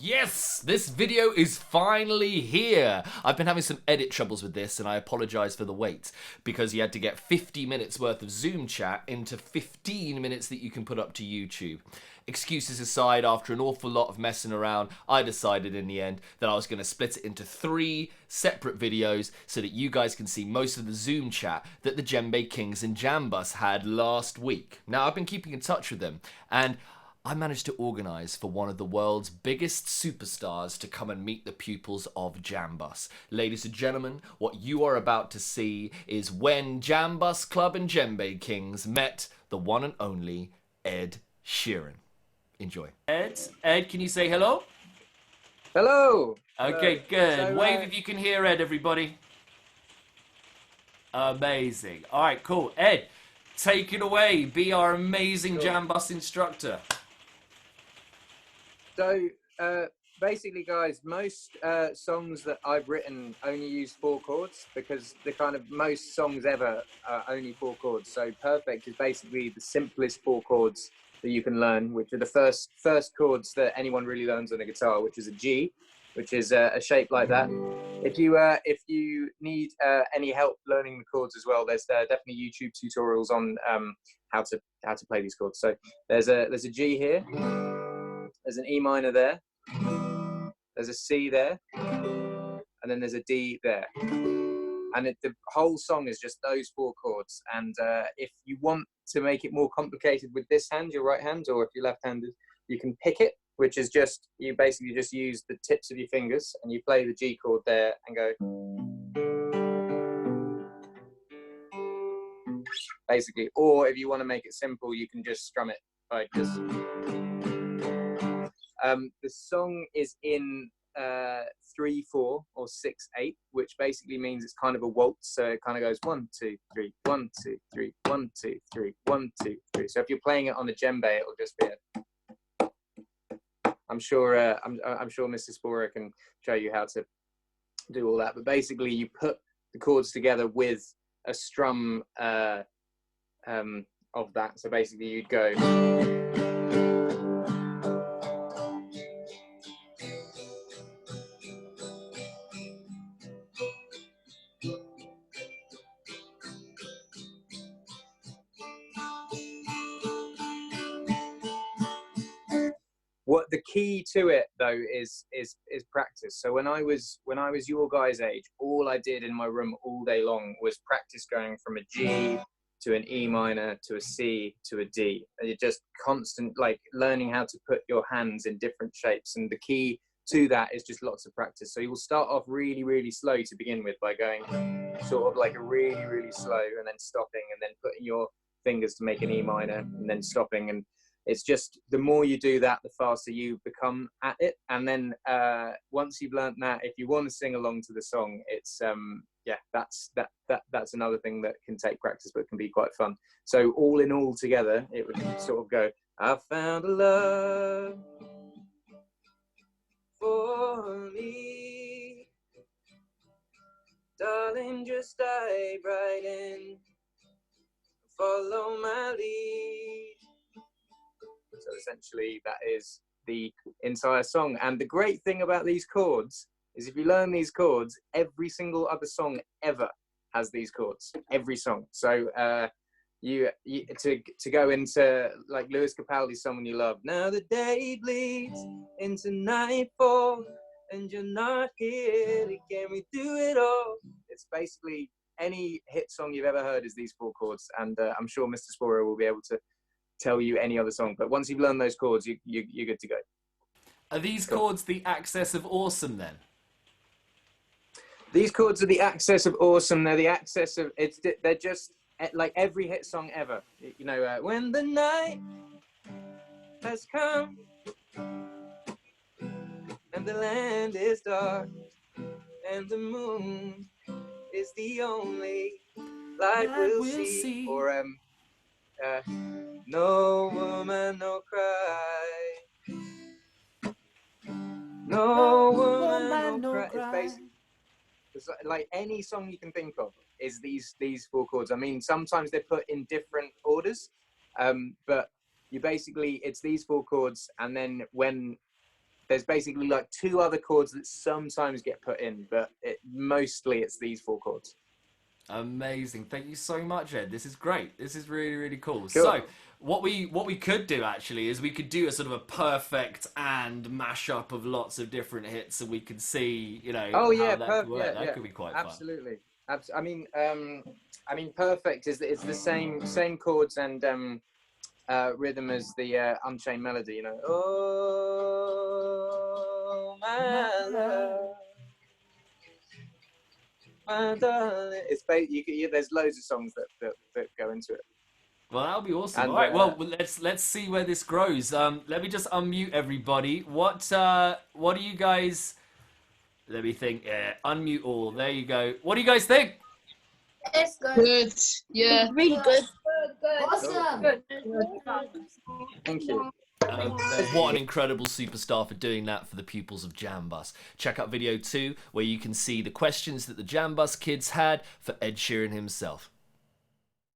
Yes, this video is finally here. I've been having some edit troubles with this and I apologise for the wait because you had to get 50 minutes worth of Zoom chat into 15 minutes that you can put up to YouTube. Excuses aside, after an awful lot of messing around, I decided in the end that I was going to split it into 3 separate videos so that you guys can see most of the Zoom chat that the Djembe Kings and Jambus had last week. Now, I've been keeping in touch with them and I managed to organise for one of the world's biggest superstars to come and meet the pupils of Jambus. Ladies and gentlemen, what you are about to see is when Jambus Club and Djembe Kings met the one and only Ed Sheeran. Enjoy. Ed, can you say hello? Hello. Okay, good. Wave if you can hear Ed, everybody. Amazing. All right, cool. Ed, take it away. Be our amazing Jambus instructor. So basically, guys, most songs that I've written only use 4 chords because the kind of most songs ever are only 4 chords. So perfect is basically the simplest 4 chords that you can learn, which are the first chords that anyone really learns on a guitar, which is a G, which is a shape like that. If you need any help learning the chords as well, there's definitely YouTube tutorials on how to play these chords. So there's a G here. There's an E minor there, there's a C there, and then there's a D there. And the whole song is just those 4 chords. And if you want to make it more complicated with this hand, your right hand, or if you're left-handed, you can pick it, which is just, you basically just use the tips of your fingers and you play the G chord there and go. Basically, or if you want to make it simple, you can just strum it like this. The song is in 3/4 or 6/8, which basically means it's kind of a waltz. So it kind of goes 1 2 3 1 2 3 1 2 3 1 2 3. So if you're playing it on a djembe, it'll just be I'm sure Mr. Sporer can show you how to do all that. But basically, you put the chords together with a strum of that. So basically, you'd go. What the key to it though is practice. So when I was your guys' age, all I did in my room all day long was practice going from a G to an E minor to a C to a D. And you're just constant, like learning how to put your hands in different shapes. And the key to that is just lots of practice. So you will start off really, really slow to begin with by going sort of like a really, really slow and then stopping and then putting your fingers to make an E minor and then stopping. And it's just the more you do that, the faster you become at it. And then once you've learned that, if you want to sing along to the song, it's that's another thing that can take practice, but can be quite fun. So all in all together, it would sort of go, I found a love for me, darling, just dive right in, follow my lead. So essentially that is the entire song. And the great thing about these chords is if you learn these chords, every single other song ever has these chords, every song. So you to go into like Lewis Capaldi's Someone You Love, now the day bleeds into nightfall and you're not here, can we do it all? It's basically any hit song you've ever heard is these 4 chords. And I'm sure Mr. Sporer will be able to tell you any other song, but once you've learned those chords, you're good to go. Are these chords the access of awesome then? These chords are the access of awesome. They're the access of they're just like every hit song ever. You know, when the night has come and the land is dark and the moon is the only light we'll see. Or no woman, no cry. No woman, no cry. It's basically like any song you can think of is these 4 chords. I mean, sometimes they're put in different orders, but you basically, it's these 4 chords, and then when there's basically like 2 other chords that sometimes get put in, but mostly it's these 4 chords. Amazing. Thank you so much, Ed. This is great. This is really, really cool. Cool. So what we could do actually is we could do a sort of a perfect and mashup of lots of different hits, and we could see, you know, Oh yeah, how that could work. yeah, That could be quite absolutely. I mean, perfect is it's the same chords and rhythm as the Unchained Melody. You know, oh my love, my darling. It's there's loads of songs that go into it. Well, that'll be awesome. And, All right. Well, let's see where this grows. Let me just unmute everybody. What do you guys? Let me think. Yeah, unmute all. There you go. What do you guys think? It's good. Good. Yeah. Really good. Awesome. Good. Thank you. What an incredible superstar for doing that for the pupils of Jambus. Check out video 2 where you can see the questions that the Jambus kids had for Ed Sheeran himself.